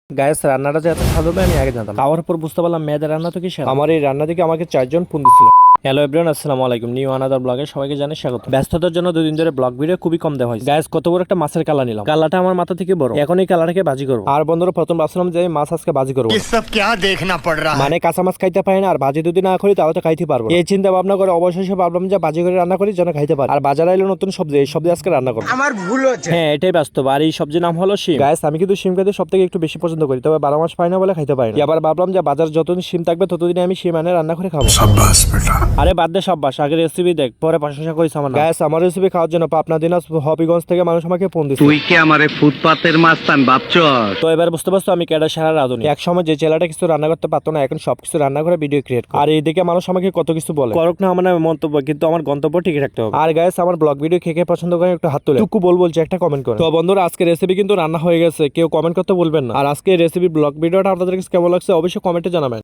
Guys রান্নাটা যে এত ভালো হবে আমি আগে জানতাম। খাওয়ার পর বুঝতে পারলাম মেয়েদের রান্না তো কি স্বাদ। আমার এই রান্না থেকে আমাকে 4 জন ফোন দিছিল। হ্যালো এভরিওয়ান, আসসালামু আলাইকুম। নিউ আনাদার ব্লগে সবাইকে জানাই স্বাগত। ব্যস্ততার জন্য দুদিন ধরে ব্লগ ভিডিও খুবই কম দেওয়া হয়। গায়েস কত বড় একটা মাছের কালা নিলাম। কালাটা আমার মাথা থেকে বড়। এখন এই কালাটাকে ভাজি করব। আর বন্ধুরা প্রথম ভাবছিলাম যে মাছ আজকে ভাজি করব। ये सब क्या देखना पड़ रहा है। মানে কাঁচা মাছ খাইতে পারি না, আর ভাজি যদি না করি তাহলে তো খাইতে পারবো না। এই চিন্তা ভাবনা করে অবশেষে ভাবলাম যে ভাজি করে রান্না করি যেন খাইতে পারি। আর বাজারে এলো নতুন সবজি, এই সবজি আজকে রান্না করব। আমার ভুল হচ্ছে। হ্যাঁ এটাই বাস্তব। আর এই সবজির নাম হলো শিম। গাইস আমি কিন্তু শিম খেতে সব থেকে একটু বেশি পছন্দ করি, তবে 12 মাস পাই না বলে খাইতে পারি না। এবার ভাবলাম যে বাজার যতদিন শিম থাকবে ততদিন আমি শিম আনে রান্না করে খাবো। शाबाश बेटा। আরে বাদ দে সব বাস, আগে রেসিপি দেখ, পরে প্রশংসা করিস আমার। গাইস আমার রেসিপি খাওয়ার জন্য পাবনা দিনাজ হবিগঞ্জ থেকে মানুষ আমাকে ফোন দিচ্ছে। তুই কি আমারে ফুটপাতের মাস্তান ভাবছস? তো এবার বুঝতে পারছো আমি কেডা সারা রাঁধুনি। এক সময় যে ছেলেটা কিছু রান্না করতে পারতো না, এখন সবকিছু রান্না করে ভিডিও ক্রিয়েট করে। আর এইদিকে মানুষ আমাকে কত কিছু বলে, করুক না আমার নামে মন্তব্য, কিন্তু আমার গন্তব্য ঠিক রাখতে হবে। আর গাইস আমার ব্লগ ভিডিও কে কে পছন্দ করেন একটু হাত তুলে টুকু বলছে একটা কমেন্ট করে। তো বন্ধুরা আজকে রেসিপি কিন্তু রান্না হয়ে গেছে, কেউ কমেন্ট করতে বলবেন না। আর আজকে রেসিপি ব্লগ ভিডিওটা আপনাদের কাছে কেমন লাগছে অবশ্যই কমেন্টে জানাবেন।